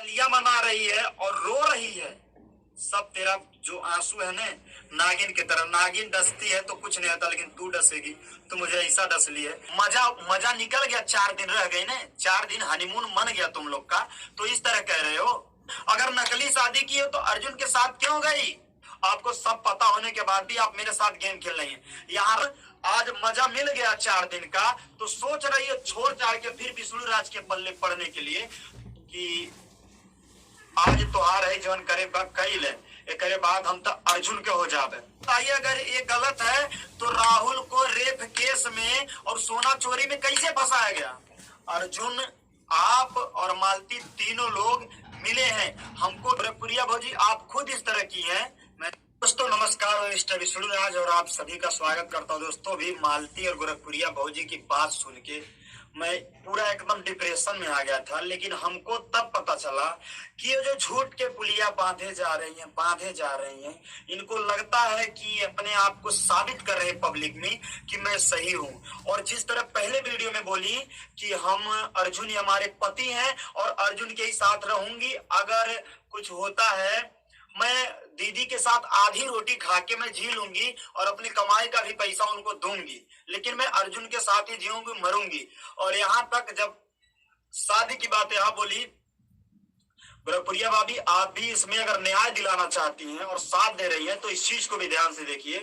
लिया मना रही है और रो रही है। सब तेरा जो आंसू है ना, नागिन की तरह। नागिन डसती है तो कुछ नहीं होता, लेकिन तू डसेगी तो मुझे ऐसा डस ली है। मजा मजा निकल गया, 4 दिन रह गए ना, 4 दिन हनीमून मन गया तुम लोग का, तो इस तरह कह रहे हो। अगर नकली शादी की हो तो अर्जुन के साथ क्यों गई? आपको सब पता होने के बाद भी आप मेरे साथ गेम खेल रही हैं। यहाँ आज मजा मिल गया 4 दिन का, तो सोच रही है छोड़ छाड़ के फिर विष्णु राज के पल्ले पड़ने के लिए कि आज तोहार है जवन करे कैल है, एक बाद हम तो अर्जुन के हो जावे। बताइए अगर ये गलत है तो राहुल को रेप केस में और सोना चोरी में कैसे फंसाया गया? अर्जुन, आप और मालती तीनों लोग मिले हैं हमको। प्रिया भौजी आप खुद इस तरह की हैं। मैं दोस्तों नमस्कार, मिस्टर विष्णु राज और आप सभी का स्वागत करता हूँ। दोस्तों भी मालती और गोरखपुरिया भौजी की बात सुन के मैं पूरा एकदम डिप्रेशन में आ गया था, लेकिन हमको तब पता चला कि ये जो झूठ के पुलिया बांधे जा रही हैं, इनको लगता है कि अपने आप को साबित कर रहे हैं पब्लिक में कि मैं सही हूं। और जिस तरह पहले वीडियो में बोली कि हम अर्जुन ही हमारे पति हैं और अर्जुन के ही साथ रहूंगी, अगर कुछ होता है मैं दीदी के साथ आधी रोटी खा के मैं जी लूंगी और अपनी कमाई का भी पैसा उनको दूंगी, लेकिन मैं अर्जुन के साथ ही जीऊंगी, मरूंगी। और यहाँ तक जब शादी की बात यहाँ बोली, गोरखपुरिया भाभी आप भी इसमें अगर न्याय दिलाना चाहती हैं और साथ दे रही हैं तो इस चीज को भी ध्यान से देखिए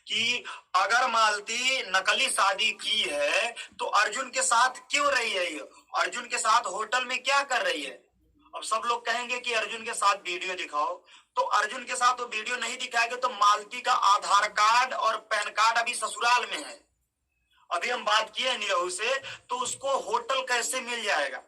कि अगर मालती नकली शादी की है तो अर्जुन के साथ क्यों रही है? ये अर्जुन के साथ होटल में क्या कर रही है? अब सब लोग कहेंगे कि अर्जुन के साथ वीडियो दिखाओ, तो अर्जुन के साथ वो वीडियो नहीं दिखाएंगे तो मालती का आधार कार्ड और पैन कार्ड अभी ससुराल में है। अभी हम बात किए निरहू से, तो उसको होटल कैसे मिल जाएगा?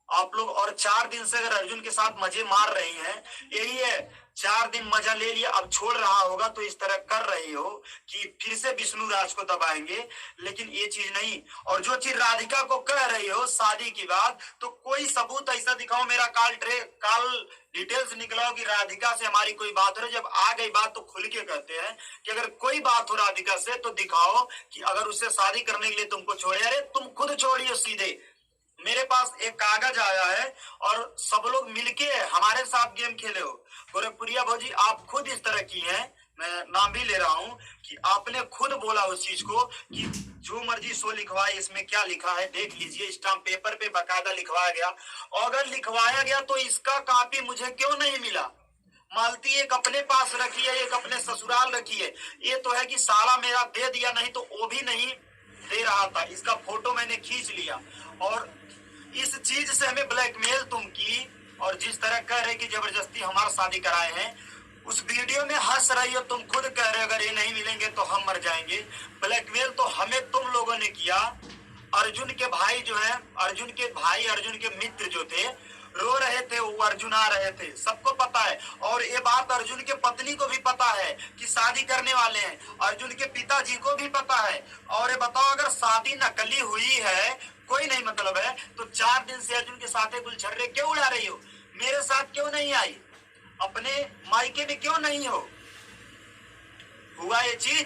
आप लोग और 4 दिन से अगर अर्जुन के साथ मजे मार रही हैं, यही है 4 दिन मजा ले लिया, अब छोड़ रहा होगा तो इस तरह कर रही हो कि फिर से विष्णु राज को दबाएंगे, लेकिन ये चीज नहीं। और जो चीज राधिका को कह रही हो शादी की बात, तो कोई सबूत ऐसा दिखाओ, मेरा कॉल डिटेल्स निकलाओ कि राधिका से हमारी कोई बात हो। जब आ गई बात तो खुल के कहते हैं कि अगर कोई बात हो राधिका से तो दिखाओ कि अगर उससे शादी करने के लिए तुमको छोड़े। अरे तुम खुद छोड़िए सीधे। मेरे पास एक कागज आया है और सब लोग मिलके हमारे साथ गेम खेले हो। गोरखपुरिया भौजी आप खुद इस तरह की हैं, मैं नाम भी ले रहा हूं कि आपने खुद बोला उस चीज को कि जो मर्जी सो लिखवाए, इसमें क्या लिखा है देख लीजिए, स्टाम्प पेपर पे बकायदा लिखवाया गया। अगर लिखवाया गया तो इसका कॉपी मुझे क्यों नहीं मिला? मालती एक अपने पास रखी है, एक अपने ससुराल रखी है। ये तो है कि साला मेरा दे दिया, नहीं तो वो भी नहीं दे रहा था। इसका फोटो मैंने खींच लिया और इस चीज से हमें ब्लैकमेल तुम की, और जिस तरह कह रहे कि जबरदस्ती हमारा शादी कराए हैं, उस वीडियो में हंस रही हो, तुम खुद कह रहे हो अगर ये नहीं मिलेंगे तो हम मर जाएंगे। ब्लैकमेल तो हमें तुम लोगों ने किया। अर्जुन के भाई जो है, अर्जुन के भाई, अर्जुन के मित्र जो थे, रो रहे थे, वो अर्जुन आ रहे थे, सबको पता है। और ये बात अर्जुन के पत्नी को भी पता है कि शादी करने वाले हैं, अर्जुन के पिताजी को भी पता है। और ये बताओ अगर शादी नकली हुई है, कोई नहीं मतलब है, तो 4 दिन से अर्जुन के साथ गुलछर्रे क्यों उड़ा रही हो? मेरे साथ क्यों नहीं आई? अपने मायके में क्यों नहीं हो? हुआ ये चीज?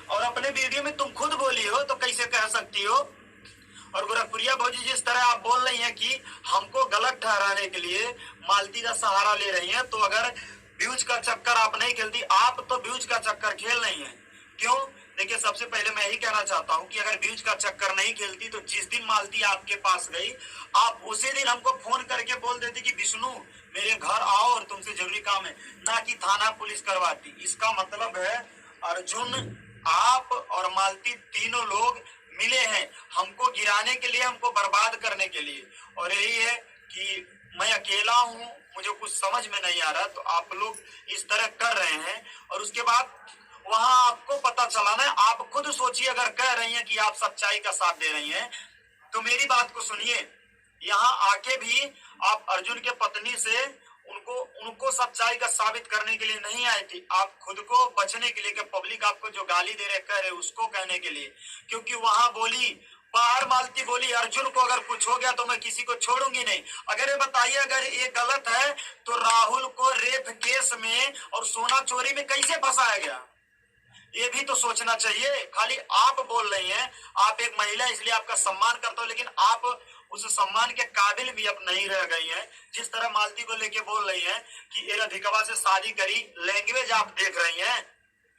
और अपने वीडियो में तुम खुद बोली हो तो कैसे कह सकती हो? और गोरखपुरिया भौजी जिस तरह आप बोल रही हैं कि हमको गलत ठहराने के लिए मालती का सहारा ले रही हैं, तो अगर व्यूज का चक्कर आप नहीं खेलती, आप तो व्यूज का चक्कर खेल रही हैं। क्यों? देखिए सबसे पहले मैं यही कहना चाहता हूं कि अगर व्यूज का चक्कर नहीं खेलती तो जिस दिन मालती आपके पास गई, आप उसी दिन हमको फोन करके बोल देती कि विष्णु मेरे घर आओ और तुमसे जरूरी काम है, ना कि थाना पुलिस करवाती। इसका मतलब है अर्जुन, आप और मालती तीनों लोग मिले हैं हमको गिराने के लिए, हमको बर्बाद करने के लिए। और यही है कि मैं अकेला हूं, मुझे कुछ समझ में नहीं आ रहा, तो आप लोग इस तरह कर रहे हैं। और उसके बाद वहां आपको पता चला ना, आप खुद सोचिए, अगर कह रही हैं कि आप सच्चाई का साथ दे रही हैं तो मेरी बात को सुनिए। यहाँ आके भी आप अर्जुन के पत्नी से उनको सच्चाई का साबित करने के लिए नहीं आई थी, आप खुद को बचने के लिए कि पब्लिक आपको जो गाली दे रहे कह रहे उसको कहने के लिए। क्योंकि वहां बोली, बाहर मालती बोली अर्जुन को अगर कुछ हो गया तो मैं किसी को छोड़ूंगी नहीं। अगर ये बताइए अगर ये गलत है तो राहुल को रेप केस में और सोना चोरी में कैसे फंसाया गया? ये भी तो सोचना चाहिए। खाली आप बोल रही हैं, आप एक महिला इसलिए आपका सम्मान करता हूं, लेकिन आप उस सम्मान के काबिल भी अब नहीं रह गई हैं। जिस तरह मालती को लेके बोल रही हैं कि ये राधिका से शादी करी, लैंग्वेज आप देख रही हैं,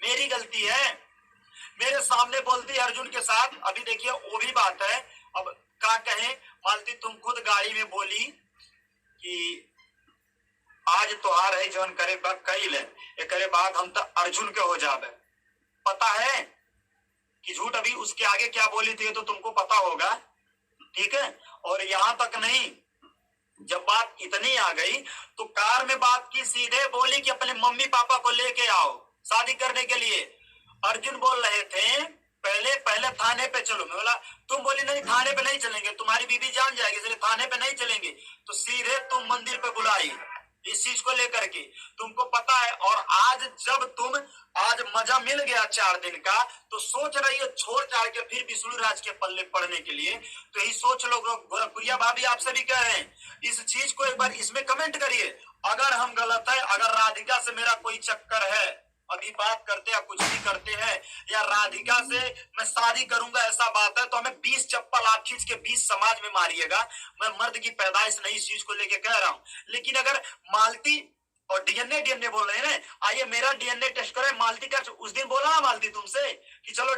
मेरी गलती है। मेरे सामने बोलती है अर्जुन के साथ, अभी देखिए वो भी बात है। अब क्या कहें मालती, तुम खुद गाड़ी में बोली कि आज त्योहार है, जौन करे कई ले, ये करे बात हम तो अर्जुन के हो जावे। पता है कि झूठ अभी उसके आगे क्या बोली थी तो तुमको पता होगा, ठीक है। और यहां तक नहीं, जब बात इतनी आ गई तो कार में बात की, सीधे बोली कि अपने मम्मी पापा को लेके आओ शादी करने के लिए। अर्जुन बोल रहे थे पहले पहले थाने पे चलो, मैं बोला तुम बोली नहीं थाने पे नहीं चलेंगे, तुम्हारी बीबी जान जाएगी इसलिए थाने पे नहीं चलेंगे, तो सीधे तुम मंदिर पे बुलाई इस चीज को लेकर के, तुमको पता है। और आज जब तुम आज मजा मिल गया 4 दिन का, तो सोच रही हो छोड़ छाड़ के फिर विष्णु राज के पल्ले पड़ने के लिए, तो यही सोच लो। गोरखपुरिया भाभी आपसे भी कह रहे हैं, इस चीज को एक बार इसमें कमेंट करिए। अगर हम गलत है, अगर राधिका से मेरा कोई चक्कर है, अभी बात करते हैं कुछ भी करते हैं, या राधिका से मैं शादी करूंगा ऐसा बात है, तो हमें 20 चप्पल आप खींच के 20 समाज में मारिएगा। मैं मर्द की पैदाइश नहीं इस चीज को लेके कह रहा हूं। लेकिन अगर मालती और डीएनए डीएनए बोल रहे हैं ना, आइए मेरा डीएनए टेस्ट करें मालती का। उस दिन बोला ना मालती तुमसे कि चलो